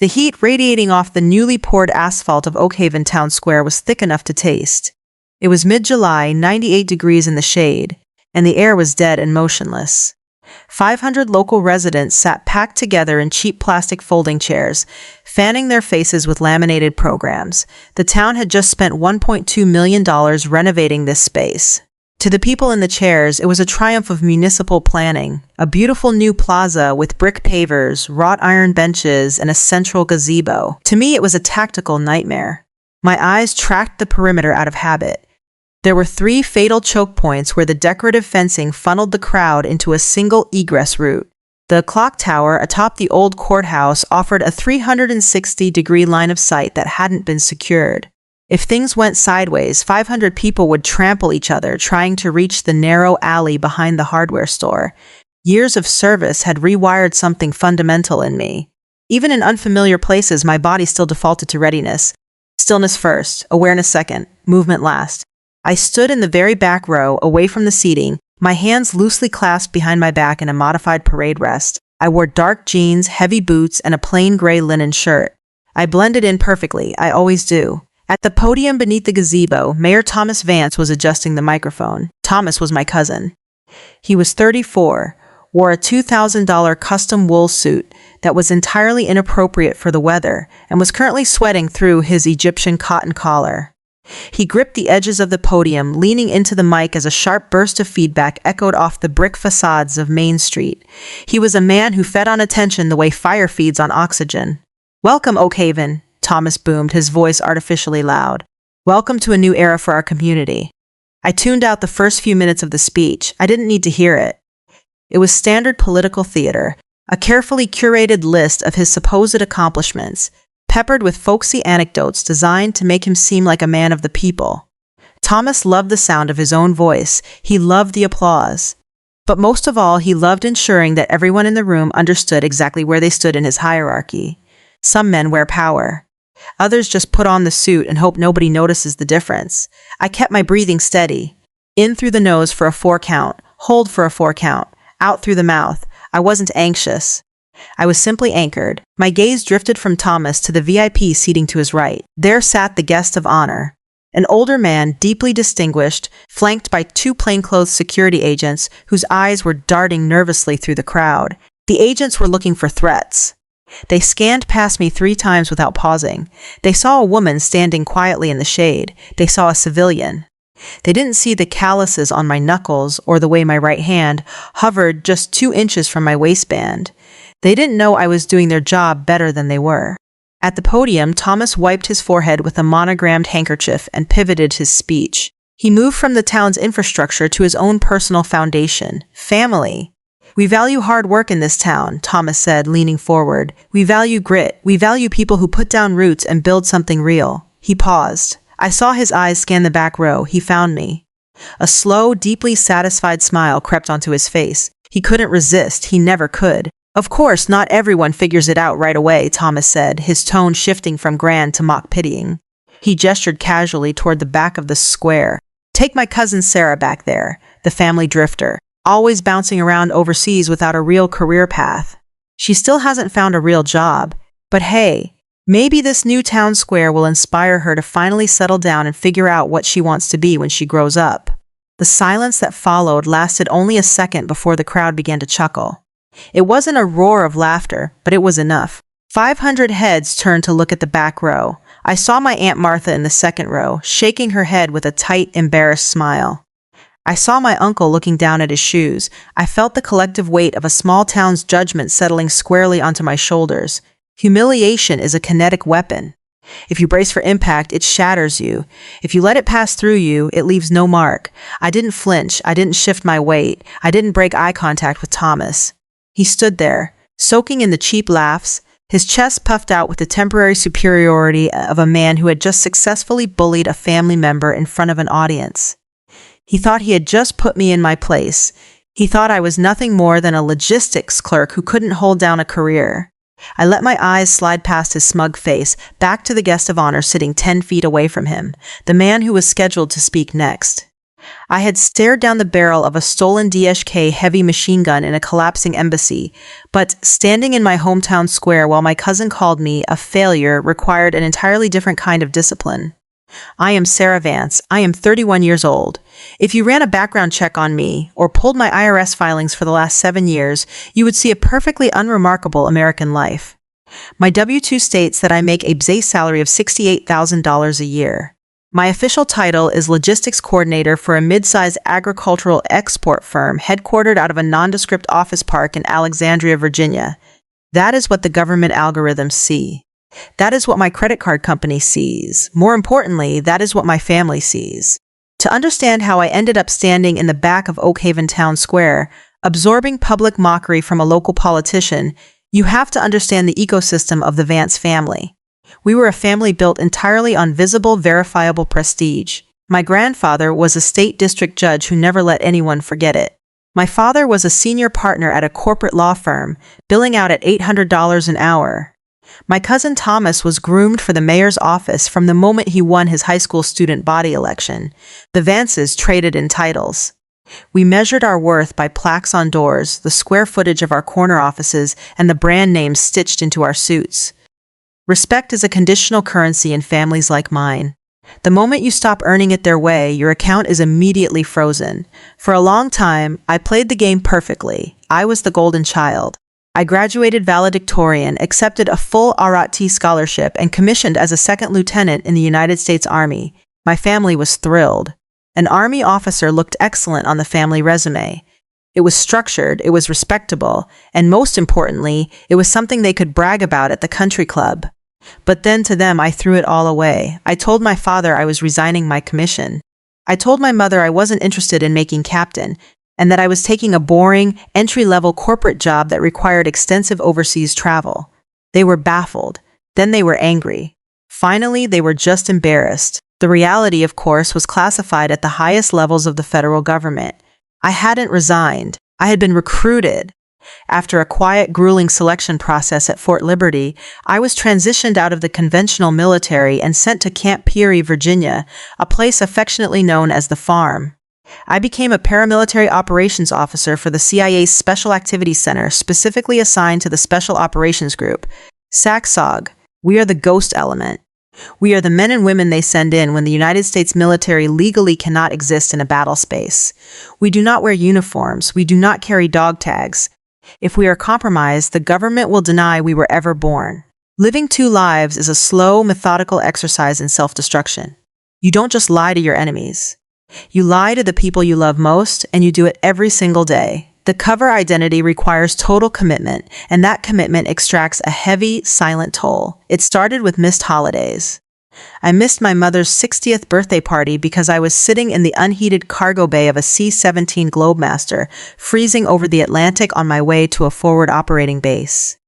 The heat radiating off the newly poured asphalt of Oakhaven Town Square was thick enough to taste. It was mid-July, 98 degrees in the shade, and the air was dead and motionless. 500 local residents sat packed together in cheap plastic folding chairs, fanning their faces with laminated programs. The town had just spent $1.2 million renovating this space. To the people in the chairs, it was a triumph of municipal planning, a beautiful new plaza with brick pavers, wrought iron benches, and a central gazebo. To me, it was a tactical nightmare. My eyes tracked the perimeter out of habit. There were 3 fatal choke points where the decorative fencing funneled the crowd into a single egress route. The clock tower atop the old courthouse offered a 360-degree line of sight that hadn't been secured. If things went sideways, 500 people would trample each other trying to reach the narrow alley behind the hardware store. Years of service had rewired something fundamental in me. Even in unfamiliar places, my body still defaulted to readiness. Stillness first, awareness second, movement last. I stood in the very back row, away from the seating, my hands loosely clasped behind my back in a modified parade rest. I wore dark jeans, heavy boots, and a plain gray linen shirt. I blended in perfectly, I always do. At the podium beneath the gazebo, Mayor Thomas Vance was adjusting the microphone. Thomas was my cousin. He was 34, wore a $2,000 custom wool suit that was entirely inappropriate for the weather, and was currently sweating through his Egyptian cotton collar. He gripped the edges of the podium, leaning into the mic as a sharp burst of feedback echoed off the brick facades of Main Street. He was a man who fed on attention the way fire feeds on oxygen. "Welcome, Oakhaven," Thomas boomed, his voice artificially loud. "Welcome to a new era for our community." I tuned out the first few minutes of the speech. I didn't need to hear it. It was standard political theater, a carefully curated list of his supposed accomplishments, peppered with folksy anecdotes designed to make him seem like a man of the people. Thomas loved the sound of his own voice. He loved the applause. But most of all, he loved ensuring that everyone in the room understood exactly where they stood in his hierarchy. Some men wear power. Others just put on the suit and hope nobody notices the difference. I kept my breathing steady. In through the nose for a 4 count, hold for a 4 count, out through the mouth. I wasn't anxious. I was simply anchored. My gaze drifted from Thomas to the VIP seating to his right. There sat the guest of honor, an older man, deeply distinguished, flanked by 2 plainclothes security agents whose eyes were darting nervously through the crowd. The agents were looking for threats. They scanned past me 3 times without pausing. They saw a woman standing quietly in the shade. They saw a civilian. They didn't see the calluses on my knuckles or the way my right hand hovered just 2 inches from my waistband. They didn't know I was doing their job better than they were. At the podium, Thomas wiped his forehead with a monogrammed handkerchief and pivoted his speech. He moved from the town's infrastructure to his own personal foundation, family. "We value hard work in this town," Thomas said, leaning forward. "We value grit. We value people who put down roots and build something real." He paused. I saw his eyes scan the back row. He found me. A slow, deeply satisfied smile crept onto his face. He couldn't resist. He never could. "Of course, not everyone figures it out right away," Thomas said, his tone shifting from grand to mock pitying. He gestured casually toward the back of the square. "Take my cousin Sarah back there, the family drifter, always bouncing around overseas without a real career path. She still hasn't found a real job. But hey, maybe this new town square will inspire her to finally settle down and figure out what she wants to be when she grows up." The silence that followed lasted only a second before the crowd began to chuckle. It wasn't a roar of laughter, but it was enough. 500 heads turned to look at the back row. I saw my Aunt Martha in the second row, shaking her head with a tight, embarrassed smile. I saw my uncle looking down at his shoes. I felt the collective weight of a small town's judgment settling squarely onto my shoulders. Humiliation is a kinetic weapon. If you brace for impact, it shatters you. If you let it pass through you, it leaves no mark. I didn't flinch. I didn't shift my weight. I didn't break eye contact with Thomas. He stood there, soaking in the cheap laughs, his chest puffed out with the temporary superiority of a man who had just successfully bullied a family member in front of an audience. He thought he had just put me in my place. He thought I was nothing more than a logistics clerk who couldn't hold down a career. I let my eyes slide past his smug face, back to the guest of honor sitting 10 feet away from him, the man who was scheduled to speak next. I had stared down the barrel of a stolen DSK heavy machine gun in a collapsing embassy, but standing in my hometown square while my cousin called me a failure required an entirely different kind of discipline. I am Sarah Vance. I am 31 years old. If you ran a background check on me or pulled my IRS filings for the last 7 years, you would see a perfectly unremarkable American life. My W-2 states that I make a base salary of $68,000 a year. My official title is Logistics Coordinator for a mid-sized agricultural export firm headquartered out of a nondescript office park in Alexandria, Virginia. That is what the government algorithms see. That is what my credit card company sees. More importantly, that is what my family sees. To understand how I ended up standing in the back of Oak Haven Town Square, absorbing public mockery from a local politician, you have to understand the ecosystem of the Vance family. We were a family built entirely on visible, verifiable prestige. My grandfather was a state district judge who never let anyone forget it. My father was a senior partner at a corporate law firm, billing out at $800 an hour. My cousin Thomas was groomed for the mayor's office from the moment he won his high school student body election. The Vances traded in titles. We measured our worth by plaques on doors, the square footage of our corner offices, and the brand names stitched into our suits. Respect is a conditional currency in families like mine. The moment you stop earning it their way, your account is immediately frozen. For a long time, I played the game perfectly. I was the golden child. I graduated valedictorian, accepted a full ROTC scholarship, and commissioned as a second lieutenant in the United States Army. My family was thrilled. An Army officer looked excellent on the family resume. It was structured, it was respectable, and most importantly, it was something they could brag about at the country club. But then to them, I threw it all away. I told my father I was resigning my commission. I told my mother I wasn't interested in making captain, and that I was taking a boring, entry-level corporate job that required extensive overseas travel. They were baffled. Then they were angry. Finally, they were just embarrassed. The reality, of course, was classified at the highest levels of the federal government. I hadn't resigned. I had been recruited. After a quiet, grueling selection process at Fort Liberty, I was transitioned out of the conventional military and sent to Camp Peary, Virginia, a place affectionately known as the Farm. I became a paramilitary operations officer for the CIA's Special Activities Center, specifically assigned to the Special Operations Group. SACSOG. We are the ghost element. We are the men and women they send in when the United States military legally cannot exist in a battle space. We do not wear uniforms. We do not carry dog tags. If we are compromised, the government will deny we were ever born. Living two lives is a slow, methodical exercise in self-destruction. You don't just lie to your enemies. You lie to the people you love most, and you do it every single day. The cover identity requires total commitment, and that commitment extracts a heavy, silent toll. It started with missed holidays. I missed my mother's 60th birthday party because I was sitting in the unheated cargo bay of a C-17 Globemaster, freezing over the Atlantic on my way to a forward operating base.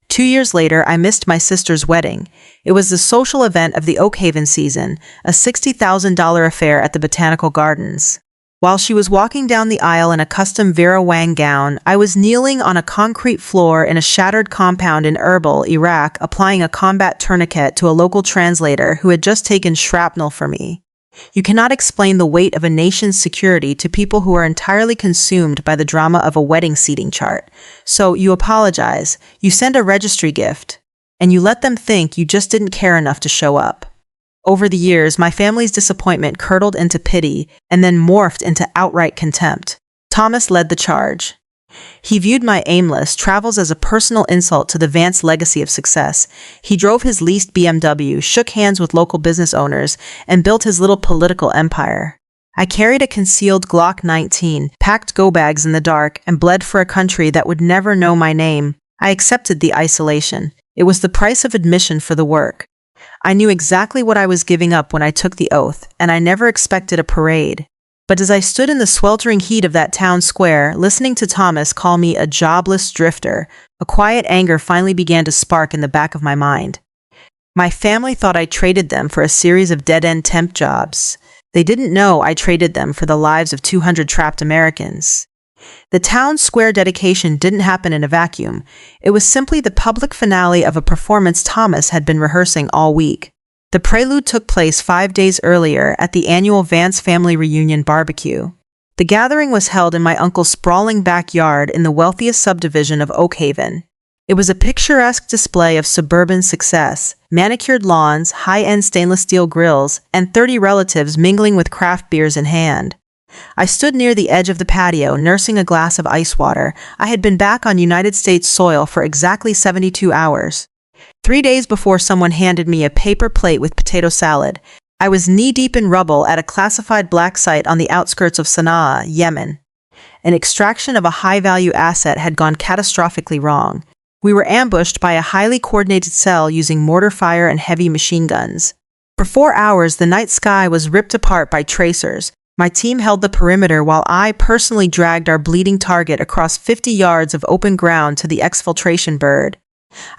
2 years later, I missed my sister's wedding. It was the social event of the Oak Haven season, a $60,000 affair at the Botanical Gardens. While she was walking down the aisle in a custom Vera Wang gown, I was kneeling on a concrete floor in a shattered compound in Erbil, Iraq, applying a combat tourniquet to a local translator who had just taken shrapnel for me. You cannot explain the weight of a nation's security to people who are entirely consumed by the drama of a wedding seating chart. So you apologize, you send a registry gift, and you let them think you just didn't care enough to show up. Over the years, my family's disappointment curdled into pity and then morphed into outright contempt. Thomas led the charge. He viewed my aimless travels as a personal insult to the Vance legacy of success. He drove his leased BMW, shook hands with local business owners, and built his little political empire. I carried a concealed Glock 19, packed go bags in the dark, and bled for a country that would never know my name. I accepted the isolation. It was the price of admission for the work. I knew exactly what I was giving up when I took the oath, and I never expected a parade. But as I stood in the sweltering heat of that town square, listening to Thomas call me a jobless drifter, a quiet anger finally began to spark in the back of my mind. My family thought I traded them for a series of dead-end temp jobs. They didn't know I traded them for the lives of 200 trapped Americans. The town square dedication didn't happen in a vacuum. It was simply the public finale of a performance Thomas had been rehearsing all week. The The prelude took place 5 days earlier at the annual Vance family reunion barbecue. The gathering was held in my uncle's sprawling backyard in the wealthiest subdivision of Oak Haven. It was a picturesque display of suburban success, manicured lawns, high-end stainless steel grills, and 30 relatives mingling with craft beers in hand. I stood near the edge of the patio, nursing a glass of ice water. I had been back on United States soil for exactly 72 hours. 3 days before someone handed me a paper plate with potato salad, I was knee-deep in rubble at a classified black site on the outskirts of Sana'a, Yemen. An extraction of a high-value asset had gone catastrophically wrong. We were ambushed by a highly coordinated cell using mortar fire and heavy machine guns. For 4 hours, the night sky was ripped apart by tracers. My team held the perimeter while I personally dragged our bleeding target across 50 yards of open ground to the exfiltration bird.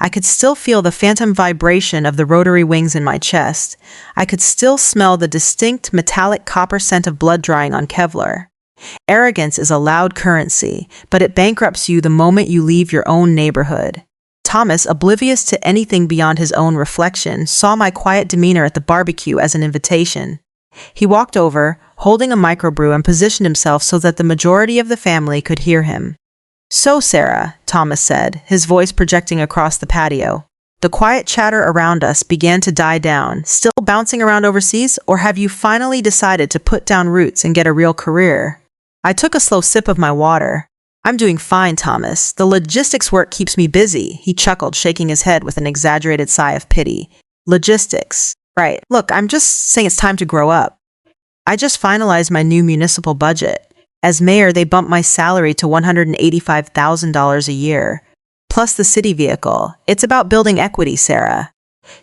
I could still feel the phantom vibration of the rotary wings in my chest. I could still smell the distinct metallic copper scent of blood drying on Kevlar. Arrogance is a loud currency, but it bankrupts you the moment you leave your own neighborhood. Thomas, oblivious to anything beyond his own reflection, saw my quiet demeanor at the barbecue as an invitation. He walked over, holding a microbrew, and positioned himself so that the majority of the family could hear him. "So, Sarah," Thomas said, his voice projecting across the patio. "The quiet chatter around us began to die down. Still bouncing around overseas, or have you finally decided to put down roots and get a real career?" I took a slow sip of my water. "I'm doing fine, Thomas. The logistics work keeps me busy," he chuckled, shaking his head with an exaggerated sigh of pity. "Logistics. Right. Look, I'm just saying it's time to grow up. I just finalized my new municipal budget. As mayor, they bumped my salary to $185,000 a year, plus the city vehicle. It's about building equity, Sarah.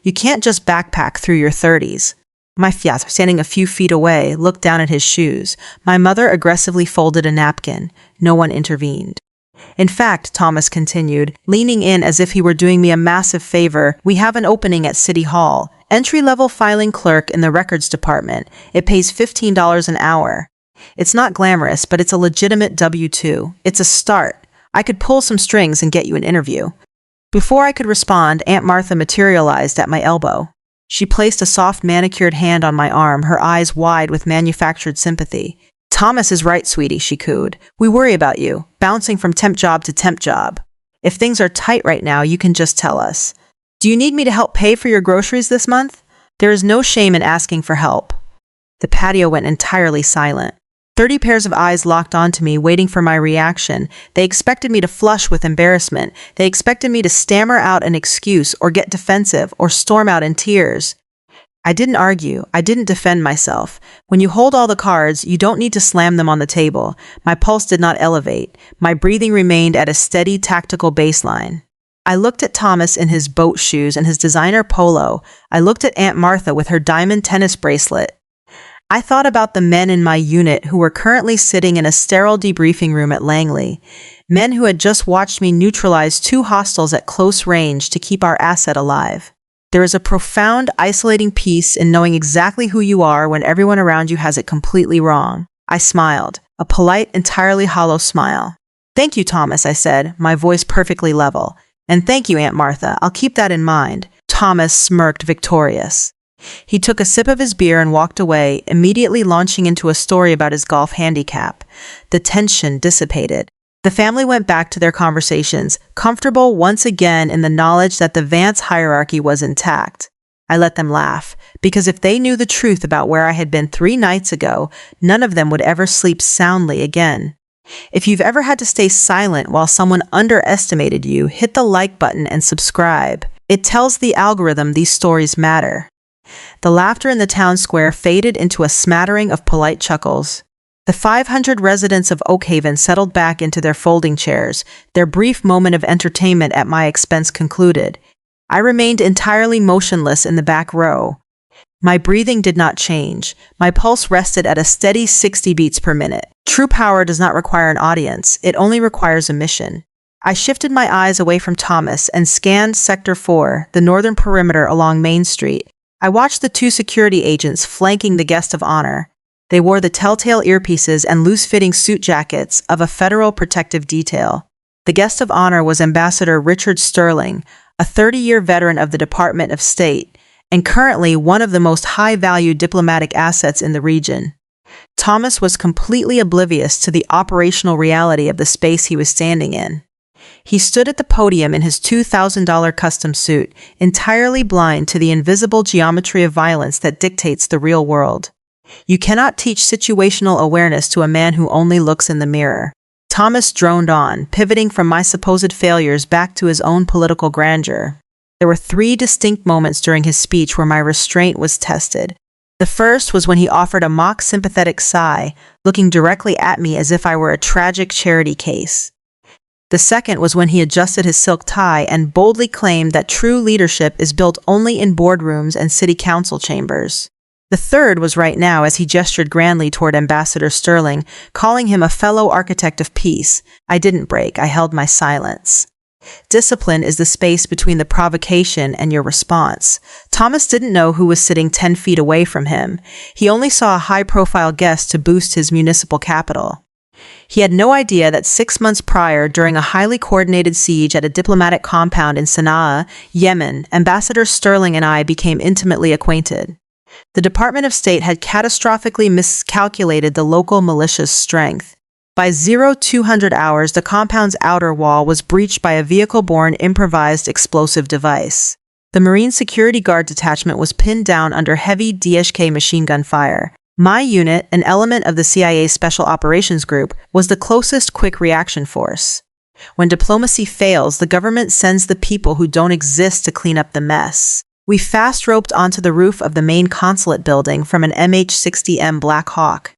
You can't just backpack through your 30s. My fiancé, standing a few feet away, looked down at his shoes. My mother aggressively folded a napkin. No one intervened. "In fact," Thomas continued, leaning in as if he were doing me a massive favor, "we have an opening at City Hall. Entry-level filing clerk in the records department. It pays $15 an hour. It's not glamorous, but it's a legitimate W-2. It's a start. I could pull some strings and get you an interview." Before I could respond, Aunt Martha materialized at my elbow. She placed a soft manicured hand on my arm, her eyes wide with manufactured sympathy. "Thomas is right, sweetie," she cooed. "We worry about you, bouncing from temp job to temp job. If things are tight right now, you can just tell us. Do you need me to help pay for your groceries this month? There is no shame in asking for help." The patio went entirely silent. 30 pairs of eyes locked onto me, waiting for my reaction. They expected me to flush with embarrassment. They expected me to stammer out an excuse or get defensive or storm out in tears. I didn't argue. I didn't defend myself. When you hold all the cards, you don't need to slam them on the table. My pulse did not elevate. My breathing remained at a steady, tactical baseline. I looked at Thomas in his boat shoes and his designer polo. I looked at Aunt Martha with her diamond tennis bracelet. I thought about the men in my unit who were currently sitting in a sterile debriefing room at Langley, men who had just watched me neutralize 2 hostiles at close range to keep our asset alive. There is a profound, isolating peace in knowing exactly who you are when everyone around you has it completely wrong. I smiled, a polite, entirely hollow smile. "Thank you, Thomas," I said, my voice perfectly level. "And thank you, Aunt Martha. I'll keep that in mind." Thomas smirked victorious. He took a sip of his beer and walked away, immediately launching into a story about his golf handicap. The tension dissipated. The family went back to their conversations, comfortable once again in the knowledge that the Vance hierarchy was intact. I let them laugh, because if they knew the truth about where I had been 3 nights ago, none of them would ever sleep soundly again. If you've ever had to stay silent while someone underestimated you, hit the like button and subscribe. It tells the algorithm these stories matter. The laughter in the town square faded into a smattering of polite chuckles. The 500 residents of Oak Haven settled back into their folding chairs, their brief moment of entertainment at my expense concluded. I remained entirely motionless in the back row. My breathing did not change. My pulse rested at a steady 60 beats per minute. True power does not require an audience, it only requires a mission. I shifted my eyes away from Thomas and scanned Sector 4, the northern perimeter along Main Street. I watched the 2 security agents flanking the guest of honor. They wore the telltale earpieces and loose-fitting suit jackets of a federal protective detail. The guest of honor was Ambassador Richard Sterling, a 30-year veteran of the Department of State, and currently one of the most high-value diplomatic assets in the region. Thomas was completely oblivious to the operational reality of the space he was standing in. He stood at the podium in his $2,000 custom suit, entirely blind to the invisible geometry of violence that dictates the real world. You cannot teach situational awareness to a man who only looks in the mirror. Thomas droned on, pivoting from my supposed failures back to his own political grandeur. There were 3 distinct moments during his speech where my restraint was tested. The first was when he offered a mock sympathetic sigh, looking directly at me as if I were a tragic charity case. The second was when he adjusted his silk tie and boldly claimed that true leadership is built only in boardrooms and city council chambers. The third was right now as he gestured grandly toward Ambassador Sterling, calling him a fellow architect of peace. I didn't break, I held my silence. Discipline is the space between the provocation and your response. Thomas didn't know who was sitting 10 feet away from him. He only saw a high-profile guest to boost his municipal capital. He had no idea that 6 months prior, during a highly coordinated siege at a diplomatic compound in Sana'a, Yemen, Ambassador Sterling and I became intimately acquainted. The Department of State had catastrophically miscalculated the local militia's strength. By 0200 hours, the compound's outer wall was breached by a vehicle-borne improvised explosive device. The Marine Security Guard detachment was pinned down under heavy DSK machine gun fire. My unit, an element of the CIA's Special Operations Group, was the closest quick reaction force. When diplomacy fails, the government sends the people who don't exist to clean up the mess. We fast-roped onto the roof of the main consulate building from an MH-60M Black Hawk.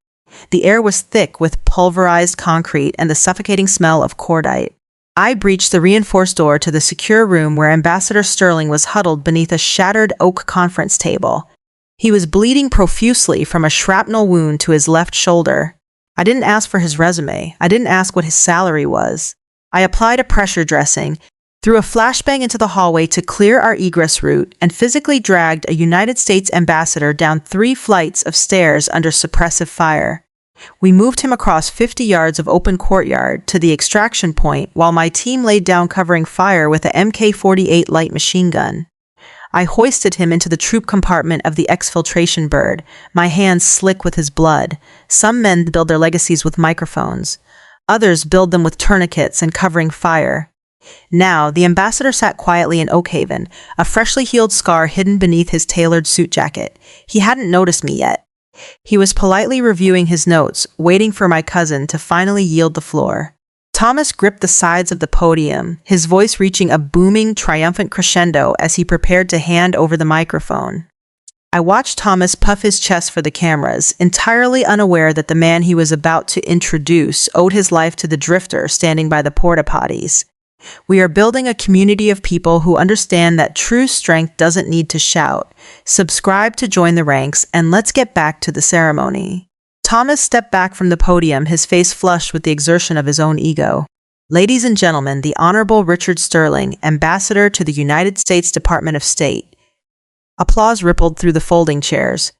The air was thick with pulverized concrete and the suffocating smell of cordite. I breached the reinforced door to the secure room where Ambassador Sterling was huddled beneath a shattered oak conference table. He was bleeding profusely from a shrapnel wound to his left shoulder. I didn't ask for his resume. I didn't ask what his salary was. I applied a pressure dressing, threw a flashbang into the hallway to clear our egress route, and physically dragged a United States ambassador down 3 flights of stairs under suppressive fire. We moved him across 50 yards of open courtyard to the extraction point while my team laid down covering fire with a MK-48 light machine gun. I hoisted him into the troop compartment of the exfiltration bird, my hands slick with his blood. Some men build their legacies with microphones. Others build them with tourniquets and covering fire. Now, the ambassador sat quietly in Oakhaven, a freshly healed scar hidden beneath his tailored suit jacket. He hadn't noticed me yet. He was politely reviewing his notes, waiting for my cousin to finally yield the floor. Thomas gripped the sides of the podium, his voice reaching a booming, triumphant crescendo as he prepared to hand over the microphone. I watched Thomas puff his chest for the cameras, entirely unaware that the man he was about to introduce owed his life to the drifter standing by the porta potties. We are building a community of people who understand that true strength doesn't need to shout. Subscribe to join the ranks, and let's get back to the ceremony. Thomas stepped back from the podium, his face flushed with the exertion of his own ego. Ladies and gentlemen, the Honorable Richard Sterling, Ambassador to the United States Department of State. Applause rippled through the folding chairs.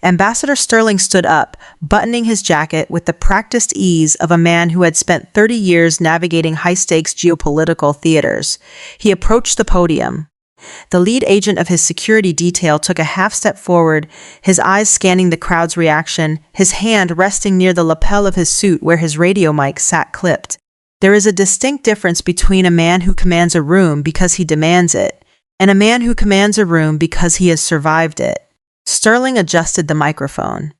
Ambassador Sterling stood up, buttoning his jacket with the practiced ease of a man who had spent 30 years navigating high-stakes geopolitical theaters. He approached the podium. The lead agent of his security detail took a half-step forward, his eyes scanning the crowd's reaction, his hand resting near the lapel of his suit where his radio mic sat clipped. There is a distinct difference between a man who commands a room because he demands it, and a man who commands a room because he has survived it. Sterling adjusted the microphone.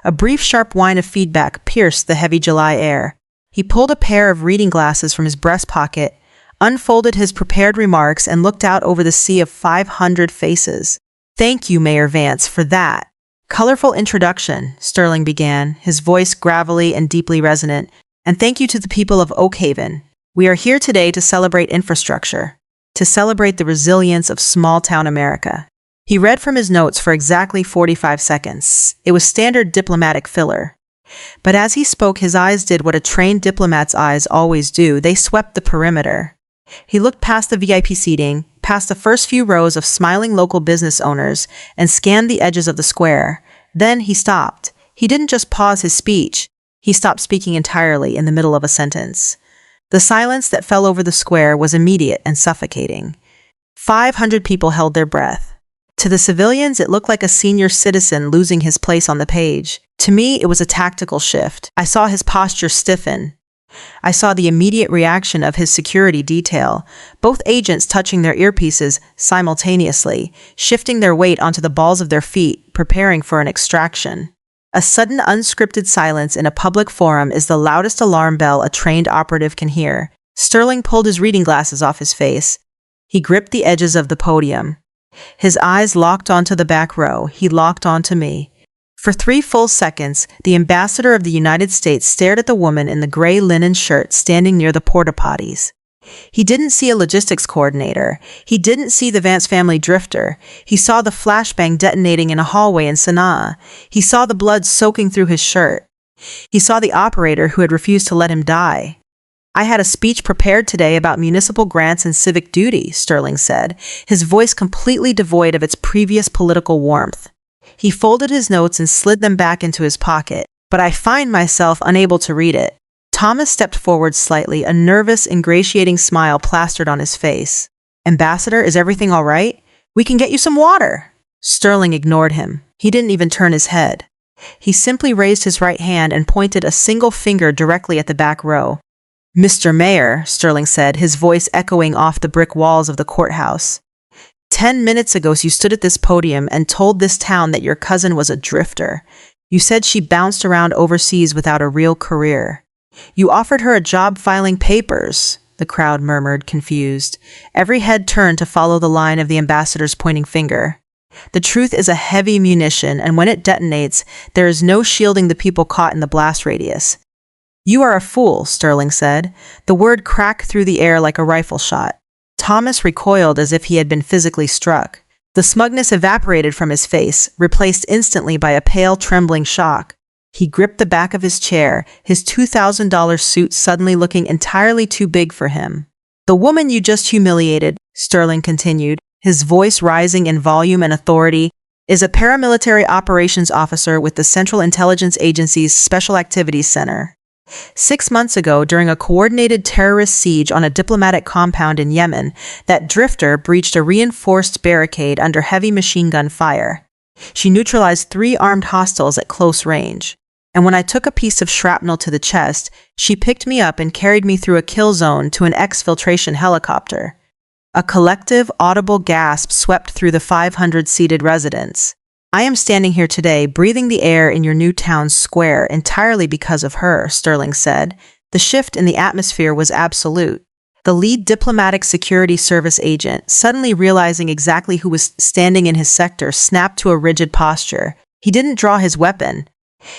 A brief, sharp whine of feedback pierced the heavy July air. He pulled a pair of reading glasses from his breast pocket, unfolded his prepared remarks, and looked out over the sea of 500 faces. "Thank you, Mayor Vance, for that colorful introduction," Sterling began, his voice gravelly and deeply resonant. "And thank you to the people of Oakhaven. We are here today to celebrate infrastructure, to celebrate the resilience of small-town America." He read from his notes for exactly 45 seconds. It was standard diplomatic filler. But as he spoke, his eyes did what a trained diplomat's eyes always do. They swept the perimeter. He looked past the VIP seating, past the first few rows of smiling local business owners, and scanned the edges of the square. Then he stopped. He didn't just pause his speech. He stopped speaking entirely in the middle of a sentence. The silence that fell over the square was immediate and suffocating. 500 people held their breath. To the civilians, it looked like a senior citizen losing his place on the page. To me, it was a tactical shift. I saw his posture stiffen. I saw the immediate reaction of his security detail, both agents touching their earpieces simultaneously, shifting their weight onto the balls of their feet, preparing for an extraction. A sudden unscripted silence in a public forum is the loudest alarm bell a trained operative can hear. Sterling pulled his reading glasses off his face. He gripped the edges of the podium. His eyes locked onto the back row. He locked onto me. For 3 full seconds, the ambassador of the United States stared at the woman in the gray linen shirt standing near the porta potties. He didn't see a logistics coordinator. He didn't see the Vance family drifter. He saw the flashbang detonating in a hallway in Sanaa. He saw the blood soaking through his shirt. He saw the operator who had refused to let him die. I had a speech prepared today about municipal grants and civic duty, Sterling said, his voice completely devoid of its previous political warmth. He folded his notes and slid them back into his pocket, but I find myself unable to read it. Thomas stepped forward slightly, a nervous, ingratiating smile plastered on his face. Ambassador, is everything all right? We can get you some water. Sterling ignored him. He didn't even turn his head. He simply raised his right hand and pointed a single finger directly at the back row. Mr. Mayor, Sterling said, his voice echoing off the brick walls of the courthouse. 10 minutes ago, you stood at this podium and told this town that your cousin was a drifter. You said she bounced around overseas without a real career. You offered her a job filing papers, the crowd murmured, confused. Every head turned to follow the line of the ambassador's pointing finger. The truth is a heavy munition, and when it detonates, there is no shielding the people caught in the blast radius. You are a fool, Sterling said. The word cracked through the air like a rifle shot. Thomas recoiled as if he had been physically struck. The smugness evaporated from his face, replaced instantly by a pale, trembling shock. He gripped the back of his chair, his $2,000 suit suddenly looking entirely too big for him. The woman you just humiliated, Sterling continued, his voice rising in volume and authority, is a paramilitary operations officer with the Central Intelligence Agency's Special Activities Center. 6 months ago, during a coordinated terrorist siege on a diplomatic compound in Yemen, that drifter breached a reinforced barricade under heavy machine gun fire. She neutralized 3 armed hostiles at close range. And when I took a piece of shrapnel to the chest, she picked me up and carried me through a kill zone to an exfiltration helicopter. A collective, audible gasp swept through the 500-seated residence. I am standing here today, breathing the air in your new town square entirely because of her, Sterling said. The shift in the atmosphere was absolute. The lead diplomatic security service agent, suddenly realizing exactly who was standing in his sector, snapped to a rigid posture. He didn't draw his weapon.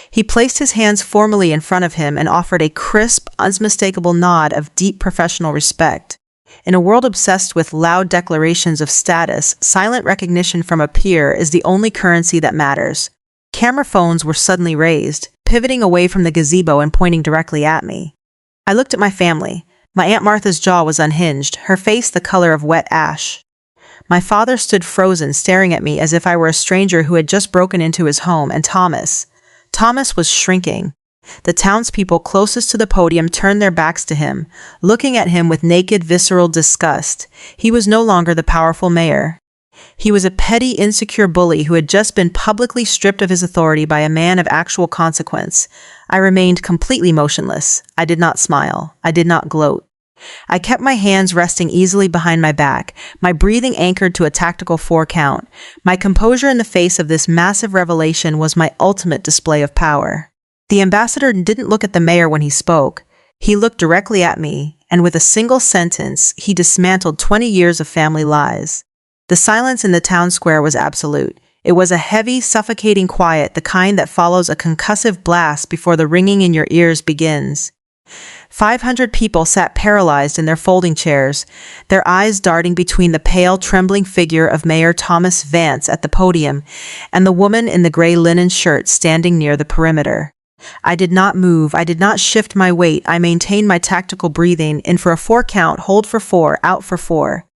He placed his hands formally in front of him and offered a crisp, unmistakable nod of deep professional respect. In a world obsessed with loud declarations of status, silent recognition from a peer is the only currency that matters. Camera phones were suddenly raised, pivoting away from the gazebo and pointing directly at me. I looked at my family. My Aunt Martha's jaw was unhinged, her face the color of wet ash. My father stood frozen, staring at me as if I were a stranger who had just broken into his home, and Thomas was shrinking. The townspeople closest to the podium turned their backs to him, looking at him with naked, visceral disgust. He was no longer the powerful mayor. He was a petty, insecure bully who had just been publicly stripped of his authority by a man of actual consequence. I remained completely motionless. I did not smile. I did not gloat. I kept my hands resting easily behind my back, my breathing anchored to a tactical 4 count. My composure in the face of this massive revelation was my ultimate display of power. The ambassador didn't look at the mayor when he spoke. He looked directly at me, and with a single sentence, he dismantled 20 years of family lies. The silence in the town square was absolute. It was a heavy, suffocating quiet, the kind that follows a concussive blast before the ringing in your ears begins. 500 people sat paralyzed in their folding chairs, their eyes darting between the pale, trembling figure of Mayor Thomas Vance at the podium and the woman in the gray linen shirt standing near the perimeter. I did not move. I did not shift my weight. I maintained my tactical breathing, in for a 4 count, hold for 4, out for 4.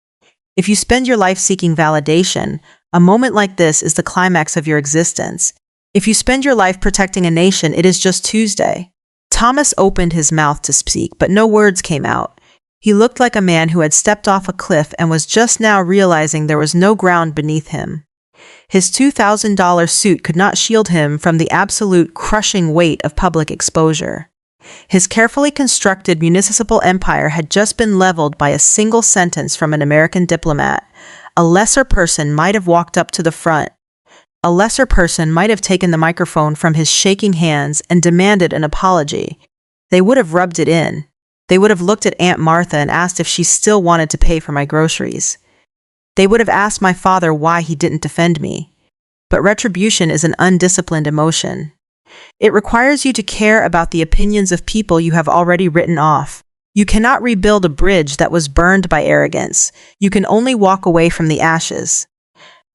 If you spend your life seeking validation, a moment like this is the climax of your existence. If you spend your life protecting a nation, it is just Tuesday. Thomas opened his mouth to speak, but no words came out. He looked like a man who had stepped off a cliff and was just now realizing there was no ground beneath him. His $2,000 suit could not shield him from the absolute crushing weight of public exposure. His carefully constructed municipal empire had just been leveled by a single sentence from an American diplomat. A lesser person might have walked up to the front. A lesser person might have taken the microphone from his shaking hands and demanded an apology. They would have rubbed it in. They would have looked at Aunt Martha and asked if she still wanted to pay for my groceries. They would have asked my father why he didn't defend me. But retribution is an undisciplined emotion. It requires you to care about the opinions of people you have already written off. You cannot rebuild a bridge that was burned by arrogance. You can only walk away from the ashes.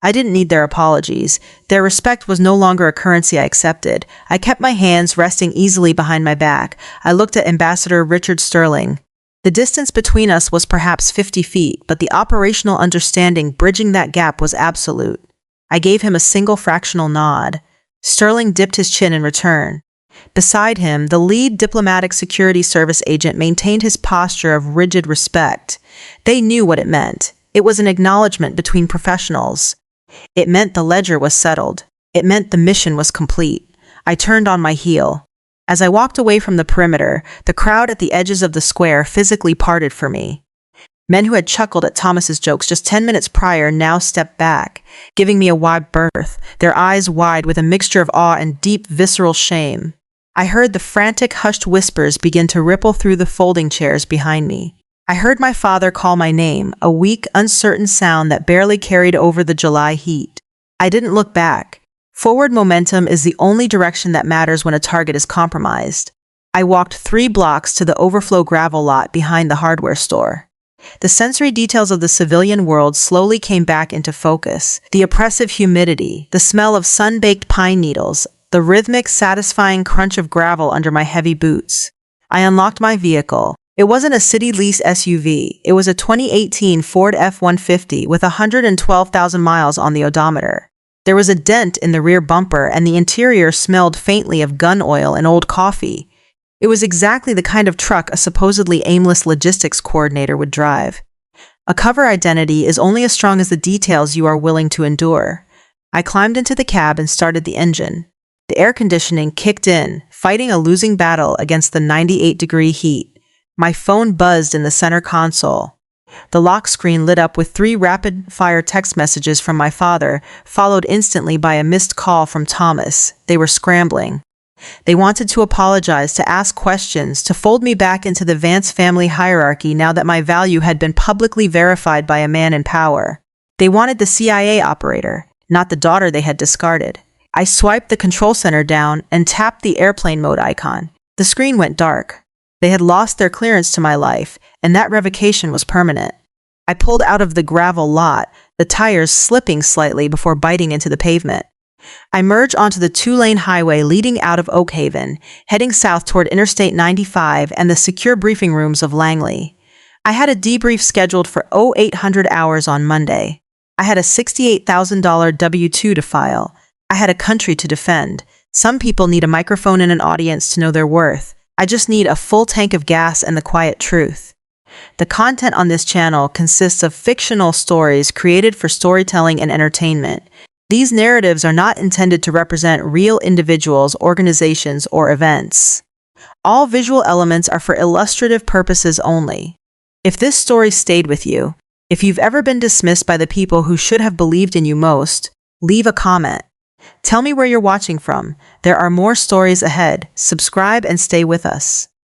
I didn't need their apologies. Their respect was no longer a currency I accepted. I kept my hands resting easily behind my back. I looked at Ambassador Richard Sterling. The distance between us was perhaps 50 feet, but the operational understanding bridging that gap was absolute. I gave him a single fractional nod. Sterling dipped his chin in return. Beside him, the lead diplomatic security service agent maintained his posture of rigid respect. They knew what it meant. It was an acknowledgement between professionals. It meant the ledger was settled. It meant the mission was complete. I turned on my heel. As I walked away from the perimeter, the crowd at the edges of the square physically parted for me. Men who had chuckled at Thomas's jokes just 10 minutes prior now stepped back, giving me a wide berth, their eyes wide with a mixture of awe and deep, visceral shame. I heard the frantic, hushed whispers begin to ripple through the folding chairs behind me. I heard my father call my name, a weak, uncertain sound that barely carried over the July heat. I didn't look back. Forward momentum is the only direction that matters when a target is compromised. I walked 3 blocks to the overflow gravel lot behind the hardware store. The sensory details of the civilian world slowly came back into focus. The oppressive humidity, the smell of sun-baked pine needles, the rhythmic, satisfying crunch of gravel under my heavy boots. I unlocked my vehicle. It wasn't a city lease SUV. It was a 2018 Ford F-150 with 112,000 miles on the odometer. There was a dent in the rear bumper, and the interior smelled faintly of gun oil and old coffee. It was exactly the kind of truck a supposedly aimless logistics coordinator would drive. A cover identity is only as strong as the details you are willing to endure. I climbed into the cab and started the engine. The air conditioning kicked in, fighting a losing battle against the 98-degree heat. My phone buzzed in the center console. The lock screen lit up with 3 rapid-fire text messages from my father, followed instantly by a missed call from Thomas. They were scrambling. They wanted to apologize, to ask questions, to fold me back into the Vance family hierarchy now that my value had been publicly verified by a man in power. They wanted the CIA operator, not the daughter they had discarded. I swiped the control center down and tapped the airplane mode icon. The screen went dark. They had lost their clearance to my life, and that revocation was permanent. I pulled out of the gravel lot, the tires slipping slightly before biting into the pavement. I merged onto the 2-lane highway leading out of Oak Haven, heading south toward Interstate 95 and the secure briefing rooms of Langley. I had a debrief scheduled for 0800 hours on Monday. I had a $68,000 W-2 to file. I had a country to defend. Some people need a microphone and an audience to know their worth. I just need a full tank of gas and the quiet truth. The content on this channel consists of fictional stories created for storytelling and entertainment. These narratives are not intended to represent real individuals, organizations, or events. All visual elements are for illustrative purposes only. If this story stayed with you, if you've ever been dismissed by the people who should have believed in you most, leave a comment. Tell me where you're watching from. There are more stories ahead. Subscribe and stay with us.